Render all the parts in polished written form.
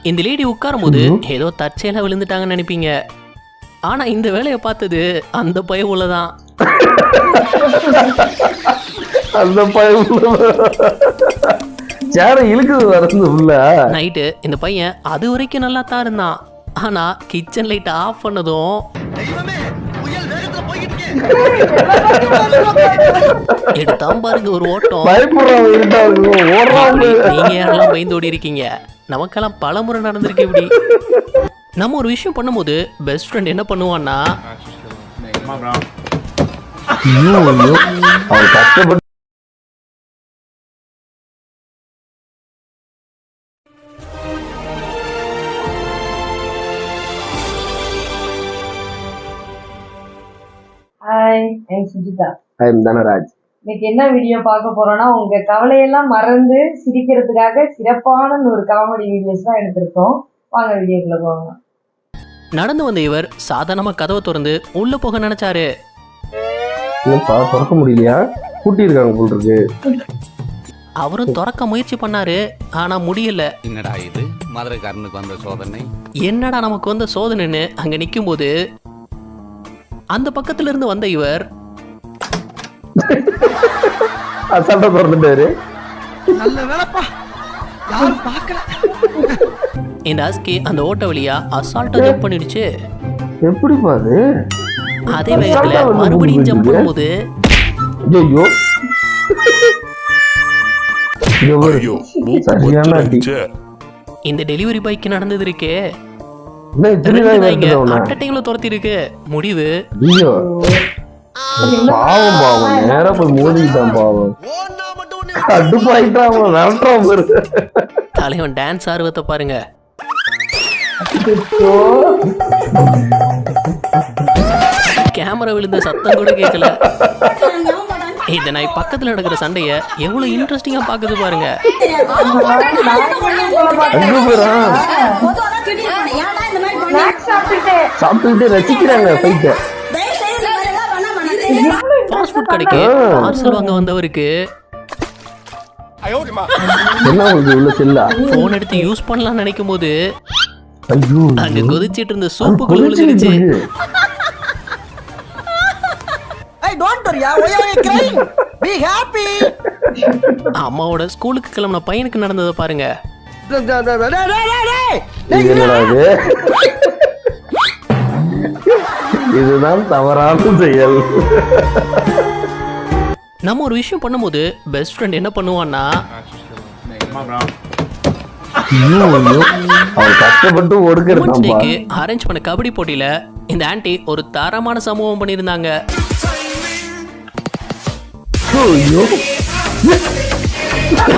இந்த லேடி உட்காரும் போது ஏதோ தற்செயலா விழுந்துட்டாங்கன்னு நினைப்பீங்க. ஆனா இந்த வேலையை பார்த்தது அந்த பையன் உள்ளதான். அந்த பையன் சேர இழுக்குது வரது உள்ள. நைட்டு இந்த பையன் அது வரைக்கும் நல்லா தான் இருந்தான். ஆனா கிச்சன் லைட் ஆஃப் பண்ணதும் எடுத்தான் பாருங்க ஒரு ஓட்டம். நீங்க யாரெல்லாம் பயந்து ஓடி இருக்கீங்க? நமக்கெல்லாம் பல முறை நடந்திருக்கு. இப்படி நம்ம ஒரு விஷயம் பண்ணும்போது பெஸ்ட் ஃப்ரெண்ட் என்ன பண்ணுவான்னா, hi, I'm Sujitha. I'm Dhanraj. இன்னைக்கு என்ன வீடியோ பார்க்க போறோம்னா, உங்க கவலையெல்லாம் மறந்து சிரிக்கிறதுக்காக சிறப்பான ஒரு காமெடி வீடியோஸ் தான் எடுத்திருக்கோம். வாங்க வீடியோக்குள்ள போகலாம். நடந்து வந்த இவர் சாதாரணமா கதவை திறந்து உள்ள போக நினைச்சாரு. திறக்க முடியலையா? கூட்டி இருக்காங்க போல் இருக்கு. அவரும் திறக்க முயற்சி பண்ணாரு, ஆனா முடியல. என்னடா இது மதுரைக்காரனுக்கு வந்த சோதனை? என்னடா நமக்கு வந்த சோதனைன்னு அங்க நிக்கும் போது அந்த பக்கத்துல இருந்து வந்த இவர் அசால்ட்டா திறந்துட்டாரு. நல்ல வேலைப்பா, யாரும் பார்க்கல. இந்த ஆஸ்கி அந்த ஓட்ட வழியா அசால்ட்டா ஜம்ப் பண்ணிடுச்சு. எப்படி பாரு? அதே வேகத்துல மறுபடியும் ஜம்ப் பண்ணும்போது இந்த டெலிவரி பாய்க்கு நடந்தது இருக்கே, துரத்தி இருக்கு. முடிவு பாவம் பாவம் நேரா போய் மோதிட்டான். பாவம் கடுப்பாயிட்டான். தலைவன் டான்ஸ் ஆர்வத்தை பாருங்க. கேமரா விழுந்த சத்தம் கூட கேட்கல. இந்த நாய் பக்கத்துல நடக்கிற சண்டைய எவ்வளவு இன்ட்ரெஸ்டிங்கா பாக்குது பாருங்க. சாப்பிட்டு ரசிக்கிறாங்க. ஃபாஸ்ட் ஃபுட் கடைக்கு பார்சல் வாங்க வந்தவருக்கு போன் எடுத்து யூஸ் பண்ணலாம் நினைக்கும் போது அங்க கொதிச்சிட்டு இருந்த சூப்புக்குள்ள விழுந்துருச்சு. அம்மாவோட ஸ்கூலுக்கு கிளம்பின பையனுக்கு நடந்ததை பாருங்க. இதுதான் தவறான செயல். நம்ம ஒரு விஷயம் பண்ணும்போது பெஸ்ட் ஃப்ரெண்ட் என்ன பண்ணுவான்னா, அரேஞ்ச் பண்ண கபடி போட்டியில இந்த ஆன்டி ஒரு தரமான சம்பவம் பண்ணிருந்தாங்க.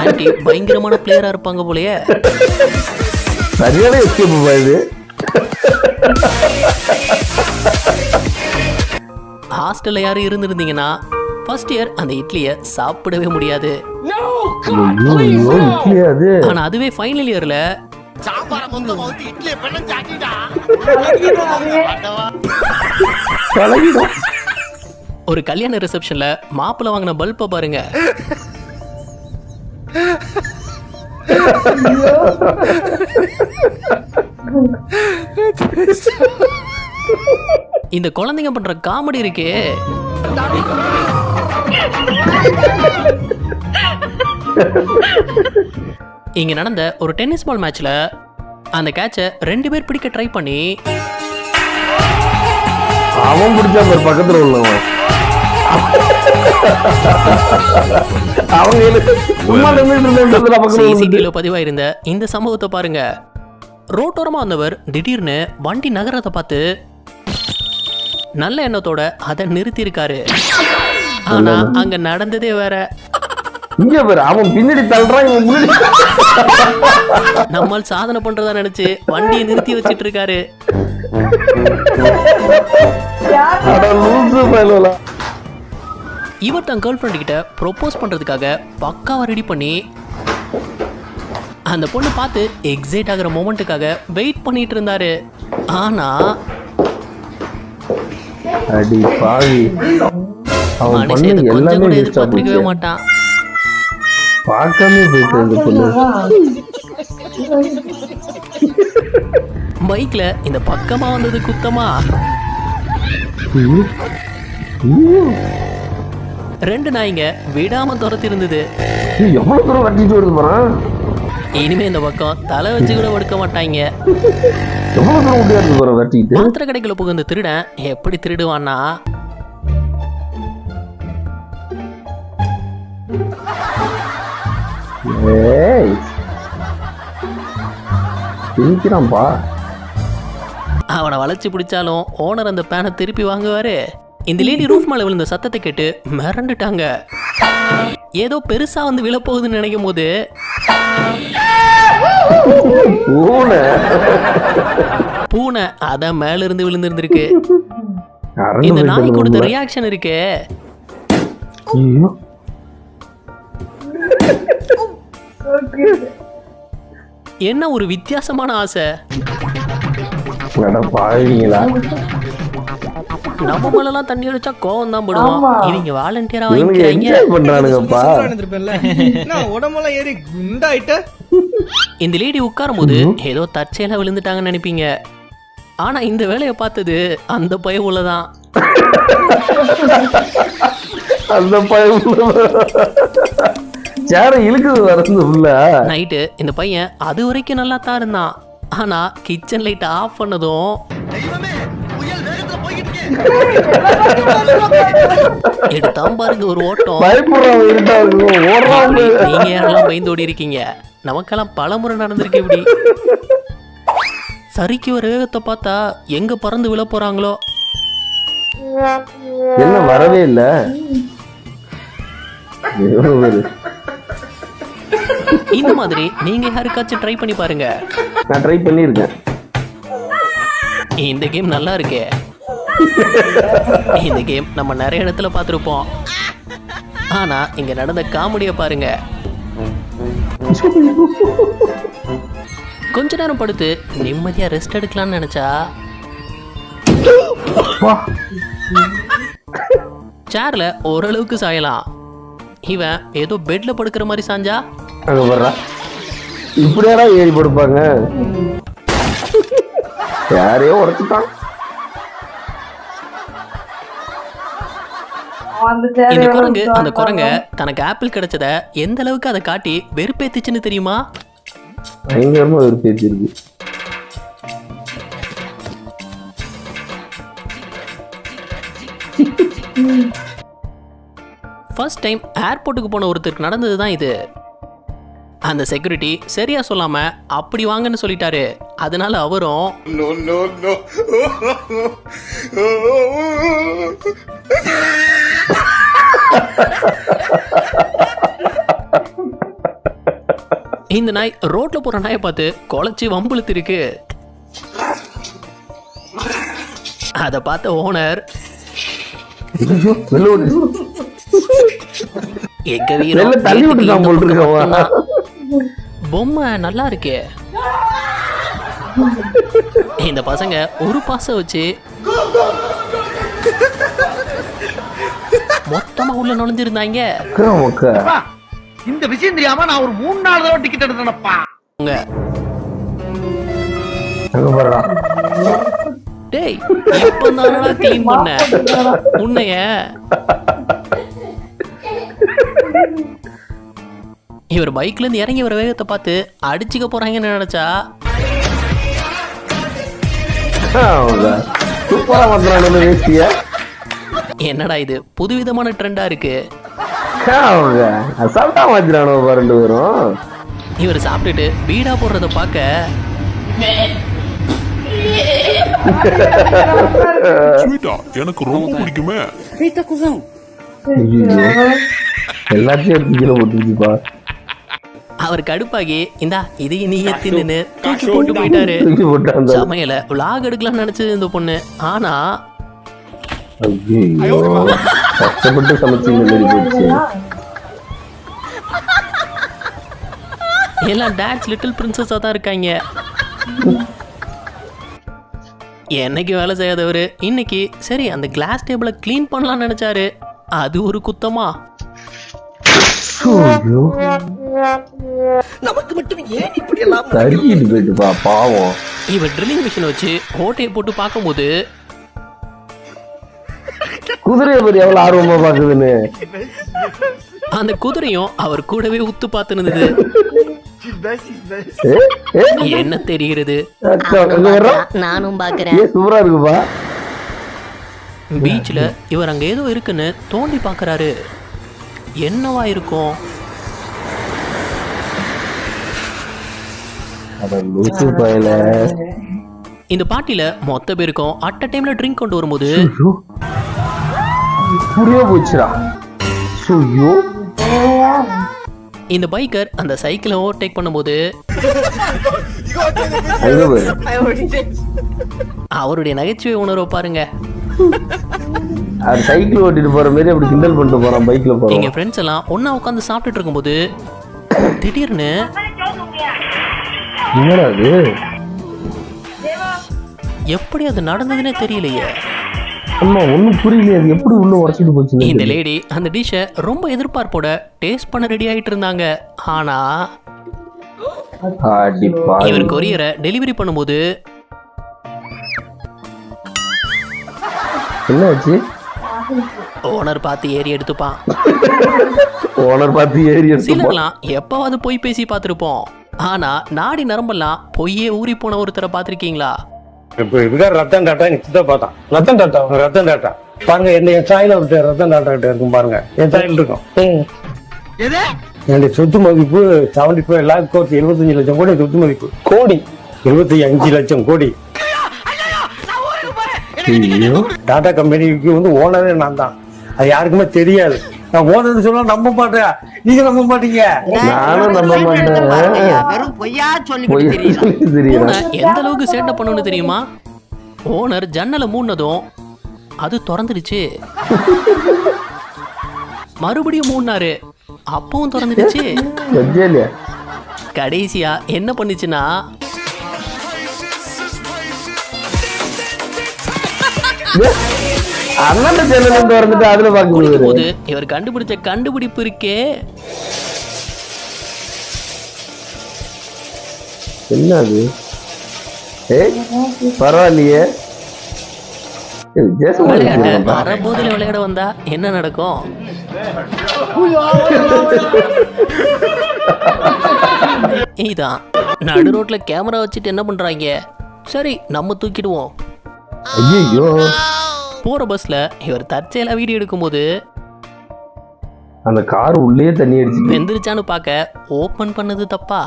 ஆன்டி பயங்கரமான பிளேயரா இருப்பாங்க போலயே. சரியான எஸ்கேப் இது. ஹாஸ்டல்ல யாரும் இருந்திருந்தீங்கன்னா ஃபர்ஸ்ட் இயர் அந்த இட்லியை சாப்பிடவே முடியாது. ஆனா அதுவே ஃபைனல் இயர்ல ஒரு கல்யாண ரிசப்ஷன்ல மாப்பிள்ளை வாங்கின பல்ப பாருங்க. இந்த குழந்தைங்க பண்ற காமெடி இருக்கே, இங்க நடந்த ஒரு டென்னிஸ் பால் மேட்ச்ல அந்த கேட்ச 2 பேர் பிடிக்க ட்ரை பண்ணி அவன் பிடிச்சா பக்கத்துல உள்ளவன் பதிவாயிருந்த இந்த சம்பவத்தை பாருங்க. ரோட்டோரமா வந்தவர் திடீர்னு வண்டி நகரத்தை பார்த்து நல்ல எண்ணத்தோட அதை நிறுத்தி இருக்காரு. ஆனா அங்க நடந்ததே வேற. அவன் பின்னாடி தள்ளுறான், நம்மால் சாதனை பண்றதா நினைச்சு வண்டியை நிறுத்தி வச்சிட்டு இருக்காரு. இவர் தன் கேர்ள் ஃப்ரெண்ட் கிட்ட ப்ரோபோஸ் பண்றதுக்காக பக்காவா ரெடி பண்ணி அந்த பொண்ணு பார்த்து எக்ஸைட் ஆகிற மொமெண்ட்டுக்காக வெயிட் பண்ணிட்டு இருந்தாரு. ஆனா மனுஷன் இதை கொஞ்சம் கூட எதிர்பார்த்திருக்கவே மாட்டான். பார்க்காம போயிட்டு பைக்ல இந்த பக்கமா வந்தது குத்தமா? ரெண்டு நாய்ங்க விடாம துரத்தி இருந்தது. எவ்வளவு தூரம் வட்டிட்டு வருது போறான். இனிமே இந்த பக்கம் தலை வச்சு கூட படுக்க மாட்டாங்க. எவ்வளவு தூரம் முடியாது போற வட்டிட்டு. பாத்திர கடைக்குள்ள புகுந்த திருடன் எப்படி திருடுவான்னா, ஏய் திணிக்கிறான்பா. அவனை வளைச்சு பிடிச்சாலும் ஓனர் அந்த பேனை திருப்பி வாங்குவாரு. இந்த லேடி ரூஃப் மேல விழுந்த சத்தத்தை கேட்டு மிரண்டுட்டாங்க. ஏதோ பெருசா வந்து விழப்போகுதுன்னு நினைக்கும் போது பூனை அதான் மேல இருந்து விழுந்திருந்திருக்கு. இந்த நாய் கொடுத்த ரியாக்ஷன் இருக்கே, என்ன ஒரு வித்தியாசமான ஆசை. நம்ம மேலாம் தண்ணி அடிச்சா கோவம் தான் போடுவோம். இவங்க வாலண்டியரா உடம்பெல்லாம் ஏறி குண்டாயிட்ட. இந்த லேடி உட்காரும் போது ஏதோ தற்செயலா விழுந்துட்டாங்கன்னு நினைப்பீங்க. ஆனா இந்த வேலையை பார்த்தது அந்த பையன் உள்ளதான். அந்த பையன் சேர இழுக்குது வரது உள்ள. நைட்டு இந்த பையன் அது வரைக்கும் நல்லா தான் இருந்தான். ஆனா கிச்சன் லைட் ஆஃப் பண்ணதும் எடுத்தான் பாருங்க ஒரு ஓட்டம். நீங்க யாரெல்லாம் பயந்து ஓடி இருக்கீங்க? நமக்கெல்லாம் பலமுறை நடந்திருக்கு. இப்படி சரிக்கு ஒரு வேகத்தை பார்த்தா எங்க பறந்து விழ போறாங்களோ. என்ன வரவே இல்ல. இந்த மாதிரி நீங்க யாருக்காச்சும் ட்ரை பண்ணி பாருங்க. நான் ட்ரை பண்ணிருக்கேன். இந்த கேம் நல்லா இருக்கே. இந்த கேம் நம்ம நிறைய இடத்துல பார்த்துருப்போம். ஆனா இங்க நடந்த காமெடியை பாருங்க. கொஞ்ச நேரம் படுத்து நிம்மதியா ரெஸ்ட் எடுக்கலாம்னு நினைச்சா சேர்ல ஓரளவுக்கு சாயலாம். இவன் ஏதோ பெட்ல படுக்கிற மாதிரி சாஞ்சா இப்படியாடா ஏறி படுப்பாங்க. யாரையோ உடைச்சுட்டான். இந்த குரங்கு அந்த குரங்க தனக்கு ஆப்பிள் கிடைச்சத எந்த அளவுக்கு அதை காட்டி வெறுப்பேத்துச்சுன்னு தெரியுமா? பயங்கரமா வெறுப்பேத்திருக்கு. ஃபர்ஸ்ட் டைம் ஏர்போர்ட்டுக்கு போன ஒருத்தருக்கு நடந்தது தான் இது. அந்த செக்யூரிட்டி சரியா சொல்லாம அப்படி வாங்கன்னு சொல்லிட்டாரு. அதனால அவரும் இந்த நாய் ரோட்ல போற நாயை பார்த்து குலைச்சி வம்புழுத்து இருக்கு. அத பார்த்த ஓனர் எங்க வீரம் பொம்மை நல்லா இருக்கே. இந்த பசங்க ஒரு பாச வச்சு மொத்தமா உள்ள நுழைஞ்சிருந்தாங்க. இந்த விஷயம் தெரியாம நான் ஒரு 3 நாள் தடவை டிக்கெட் எடுத்தேனப்பா. டேய் இப்பதானடா க்ளீன் பண்ண உன்னைய. இவர் பைக்ல இருந்து இறங்கி வர வேகத்தை பார்த்து அடிச்சுக்க போறாங்கன்னு நினைச்சா என்னடா இது புதுவிதமான ட்ரெண்டா இருக்கு. இவர் சாப்பிட்டுட்டு பீடா போடுறத பார்க்க எனக்கு ரொம்ப பிடிக்குமே. அவர் கடுப்பாகி இந்தா இதையும் நீ தின்னு தூக்கி போட்டு போயிட்டாரு. சமையல விளாக் எடுக்கலாம்னு நினைச்சது இந்த பொண்ணு. ஆனா கஷ்டப்பட்டு சமைச்சு எல்லாம் டான்ஸ் லிட்டில் பிரின்சஸா தான் இருக்காங்க. என்னைக்கு வேலை செய்யாதவர் இன்னைக்கு சரி அந்த கிளாஸ் டேபிளை கிளீன் பண்ணலாம்னு நினைச்சாரு. அது ஒரு குத்தமா? ஐயோ, நமக்கு மட்டும் ஏன் இப்படி எல்லாம் தறிக்கிட்டு போயிட்டுப்பா பாவம். இவர் ட்ரில்லிங் மிஷினை வச்சு ஓட்டையை போட்டு பார்க்கும்போது குதிரையை பத்தி எவ்வளவு ஆர்வமா பாக்குதுன்னு. அந்த குதிரையும் அவர் கூடவே உத்து பார்த்து இருந்தது. ஏ, ஏ, என்ன தெரிகிறது? அக்கா, அங்க வர்றா. நானும் பாக்குறேன். ஏ, சூப்பரா இருக்குப்பா. பீச்ல இவர் அங்க ஏதோ இருக்குன்னு தோண்டி பார்க்கறாரு. என்னவா இருக்கும்? அட லூசு பயல. இந்த பார்ட்டில மொத்த பேருக்கும் அட் அ டைம்ல ட்ரிங்க் கொண்டு வரும்போது ஐயோ, இப்படியே போச்சுடா. ஐயோ, இந்த பைக்கர் அந்த சைக்கிளை ஓவர்டேக் பண்ணும்போது அங்க பாரு. அவருடைய நகைச்சுவை உணர்வை பாருங்க. அது சைக்கிள் ஓட்டிட்டு போற மாதிரி அப்படி கிண்டல் பண்ணிட்டு போறான் பைக்ல எங்க போறோம். ஃப்ரெண்ட்ஸ் எல்லாம் ஒண்ணா உட்காந்து சாப்பிட்டுட்டு இருக்கும்போது திடீர்னு என்னடா அது? எப்படி அது நடந்ததுன்னே தெரியலையே. அம்மா ஒண்ணும் புரியலையே, அது எப்படி உள்ள உடச்சிட்டு போச்சு? இந்த லேடி அந்த டிஷ்ஷை ரொம்ப எதிர்பார்ப்போட டேஸ்ட் பண்ண ரெடி ஆயிட்டு இருந்தாங்க. ஆனா இவர் கொரியரை டெலிவரி பண்ணும்போது என்ன ஆச்சு? ஓனர் பார்த்து ஏறி எடுத்துப்பான். ஓனர் பார்த்து ஏறி எடுத்து சிலர்லாம் எப்பவாவது பொய் பேசி பார்த்துருப்போம். ஆனா நாடி நரம்பெல்லாம் பொய்யே ஊறி போன ஒருத்தரை பார்த்திருக்கீங்களா? இப்ப இதுக்காக ரத்தன் டாட்டா எனக்கு சித்தா பார்த்தான். ரத்தன் டாட்டா பாருங்க, என் சாயில விட்டு ரத்தன் டாட்டா கிட்ட இருக்கும் பாருங்க. என் சாயில் இருக்கும். என்னுடைய சொத்து மதிப்பு 75 lakh கோடி, 75 லட்சம் கோடி சொத்து மதிப்பு. கோடி 75 லட்சம் கோடி. டாடா கம்பெனிக்கு வந்து ஓனரே நான் தான். அது யாருக்குமே தெரியாது. நான் ஓனர் சொன்னா நம்ப மாட்டேன், நீங்க நம்ப மாட்டீங்க. நானும் நம்ப மாட்டேன். வெறும் பொய்யா சொல்லி தெரியுதா? எந்த அளவுக்கு சேட்டை பண்ணணும்னு தெரியுமா? ஓனர் ஜன்னலை மூடினதும் அது திறந்துடுச்சு. மறுபடியும் மூடினாரு, அப்பவும் திறந்துடுச்சு. இல்லையா? கடைசியா என்ன பண்ணுச்சுன்னா அண்ணன் ஜன்னல இருந்து வந்துட்டு அதுல குடிக்கும் பாக்கும்போது போது இவர் கண்டுபிடிச்ச கண்டுபிடிப்பு இருக்கே. என்ன அது? ஏய், பரவாயில்லையே. ஏய், வித்தியாசமா விளையாட்டு இருக்குப்பா. அரை போதில விளையாட வந்தா என்ன நடக்கும்? இதான் நடு ரோட்ல கேமரா வச்சுட்டு என்ன பண்றாங்க? சரி நம்ம தூக்கிடுவோம். ஐயோ, போற பஸ்ல இவர் தற்செயலா வீடியோ எடுக்கும்போது அந்த கார் உள்ளே தண்ணி அடிச்சுட்டு. வெந்துருச்சான்னு பார்க்க ஓபன் பண்ணது தப்பா?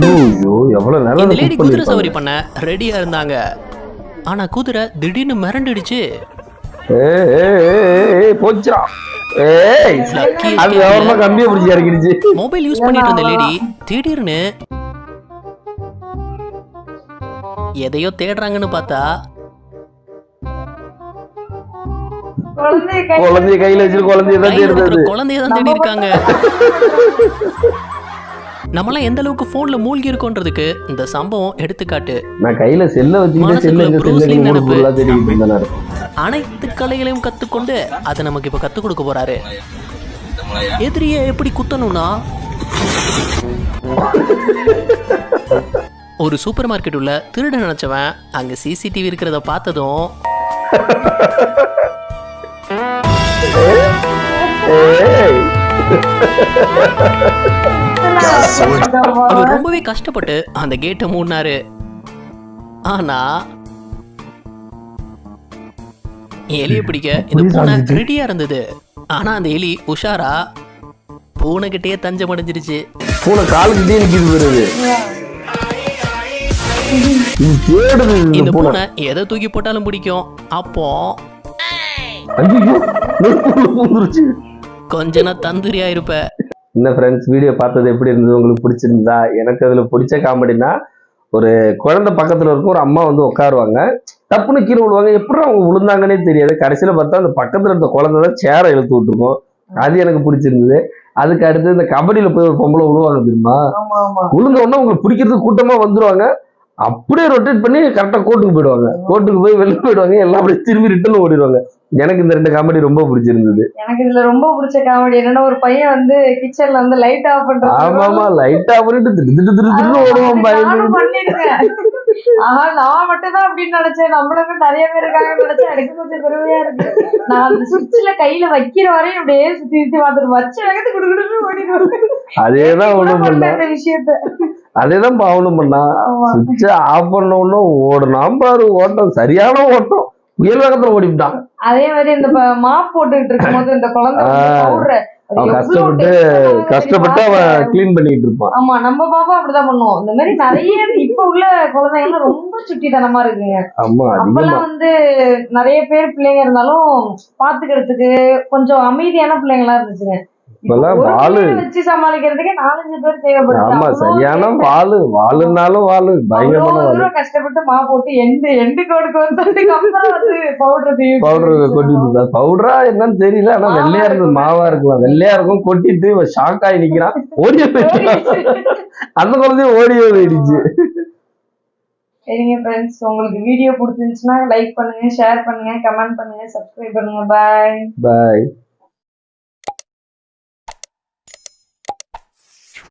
ஐயோ, எவ்வளவு நேரம் இந்த cook லேடி குதிரை பண்ணிருப்பாங்க. சவாரி பண்ண ரெடியா இருந்தாங்க. ஆனா குதிரை திடீர்னு மிரண்டுடுச்சு. ஏய், ஏய், ஏய், ஏய், போச்சுடா. ஏய், Lucky அது escape. எவரமா கம்பியை பிடிச்சி இறக்கிடுச்சு. மொபைல் யூஸ் பண்ணிட்டு இருந்த லேடி திடீர்னு எதையோ தேடுறாங்கன்னு பார்த்தா குழந்தைய கையில வச்சு குழந்தைய தான் கையில இருக்கிற தேடுறது. குழந்தைய தான் தேடி இருக்காங்க. நம்மளாம் எந்த அளவுக்கு போன்ல மூழ்கி இருக்கோன்றதுக்கு இந்த சம்பவம் எடுத்துக்காட்டு. நான் கையில செல்ல வச்சுக்கிட்டு செல்ல எங்க Bruce Lee செல்ல மூணு நினைப்பு. பொருளா தேடிக்கிட்டு இருந்தேன். அனைத்து கலைகளையும் கத்துக்கொண்டு அதை நமக்கு இப்ப கத்துக் கொடுக்க போறாரு. எதிரியை எப்படி குத்தணும்னா ஒரு சூப்பர் மார்க்கெட் உள்ள திருட நினைச்சவன் அங்க சிசிடிவி இருக்கிறத பார்த்ததும் ஏய், அவர் ரொம்பவே கஷ்டப்பட்டு அந்த கேட்டை மூடினாரு. ஆனா எலியை பிடிக்க இந்த பூனை ரெடியா இருந்தது. ஆனா அந்த எலி உஷாரா பூனைகிட்டயே தஞ்சம் அடைஞ்சிருச்சு. பூனை காலுக்கிட்டே நிக்குது வருது. இது தேடுது இந்த இந்த பூனை. பூனை எதை தூக்கி போட்டாலும் பிடிக்கும். அப்போ ஐயோ, நெருப்புக்குள்ள பூந்துருச்சு. கொஞ்ச நாள் தந்தூரியா இருப்ப. என்ன ஃப்ரெண்ட்ஸ், வீடியோ பார்த்தது எப்படி இருந்தது? உங்களுக்கு பிடிச்சிருந்தா? எனக்கு அதுல பிடிச்ச காமெடினா, ஒரு குழந்தை பக்கத்துல இருக்கும், ஒரு அம்மா வந்து உட்காருவாங்க, டப்புன்னு கீழே விழுவாங்க. எப்படி அவங்க விழுந்தாங்கன்னே தெரியாது. கடைசியில பார்த்தா அந்த பக்கத்துல இருந்த குழந்தை தான் சேரை இழுத்து விட்டுருக்கும். அது எனக்கு பிடிச்சிருந்தது. அதுக்கு அடுத்து இந்த கபடியில போய் ஒரு பொம்பளை விழுவாங்க தெரியுமா? விழுந்த உடனே உங்களுக்கு பிடிக்கிறதுக்கு கூட்டமா வந்துருவாங்க. அப்படியே ரொட்டேட் பண்ணி கரெக்டா கோர்ட்டுக்கு போயிடுவாங்க. கோர்ட்டுக்கு போய் வெளில போயிடுவாங்க. எல்லாம் அப்படியே திரும்பி ரிட்டர்ன் ஓடிடுவாங்க. எனக்கு இந்த 2 காமெடி ரொம்ப பிடிச்சிருந்தது. எனக்கு இதுல ரொம்ப பிடிச்ச காமெடி என்னன்னா, ஒரு பையன் வந்து கிச்சன்ல வந்து லைட் ஆஃப் ஆமாமா, பண்றது. லைட்டா பண்ணிட்டு திரு ஓடுவான் பயந்து. நானும் பண்ணிருக்கேன். நான் மட்டும் தான் அப்படின்னு நினைச்சேன். நம்மளுக்கும் நிறைய பேர் இருக்காங்கன்னு நினைச்சேன். எனக்கு கொஞ்சம் பெருமையா இருக்கு. நான் அந்த சுவிட்ச்ல கையில வைக்கிற வரையும் அப்படியே சுத்தி சுத்தி பார்த்துட்டு வச்ச வேகத்துக்கு குடுகுடுன்னு ஓடிடுவேன். அதேதான் கூட அவனும் பண்ண பண்ணான். இந்த விஷயத்த. அதேதான் அவனும் பண்ணான். ஆமா. சுவிட்ச ஆஃப் பண்ண உடனே ஓடுனான் பாரு, ஓட்டம் சரியான ஓட்டம், புயல் வேகத்துல ஓடிவிட்டான். அதே மாதிரி இந்த மாப் போட்டுக்கிட்டு இருக்கும்போது இந்த குழந்தை பவுடர் அவன் கஷ்டப்பட்டு அவன் கிளீன் பண்ணிட்டு இருப்பான். ஆமா, நம்ம பாப்பா அப்படிதான் பண்ணுவோம். இந்த மாதிரி நிறைய இப்ப உள்ள குழந்தைங்க எல்லாம் ரொம்ப சுட்டித்தனமா இருக்குங்க. ஆமா, அதிகமா அப்பெல்லாம் வந்து நிறைய பேர் பிள்ளைங்க இருந்தாலும் பாத்துக்கிறதுக்கு கொஞ்சம் அமைதியான பிள்ளைங்களா இருந்துச்சுங்க. இப்பெல்லாம் ஒரு வாளு. பிள்ளைய வச்சு சமாளிக்கிறதுக்கே 4-5 பேர் தேவைப்படுது. ஆமா, அவ்வளோ சரியான சேர்ந்து வாளுனாலும் வாளு, பயங்கரமான அவ்வளோ வாளு. தூரம் கஷ்டப்பட்டு மா போட்டு எண்டு கோடுக்கு வந்ததுக்கு அப்புறம் அது பவுடர் கொட்டிட்டு இருந்தா. பவுடரா என்னன்னு தெரியல, ஆனா மாவா வெள்ளையா இருந்தது, இருக்கும். மாவா இருக்கலாம், வெள்ளையா இருக்கும். கொட்டிட்டு ஷாக் ஆகி நிக்கிறான், ஓடியே போயிட்டான். அந்த குழந்தையும் ஓடியே போயிடுச்சு. சரிங்க ஃப்ரெண்ட்ஸ், உங்களுக்கு வீடியோ பிடிச்சிருந்துச்சுன்னா லைக் பண்ணுங்க, ஷேர் பண்ணுங்க, கமெண்ட் பண்ணுங்க, சப்ஸ்கிரைப் பண்ணுங்க. பாய். பாய்.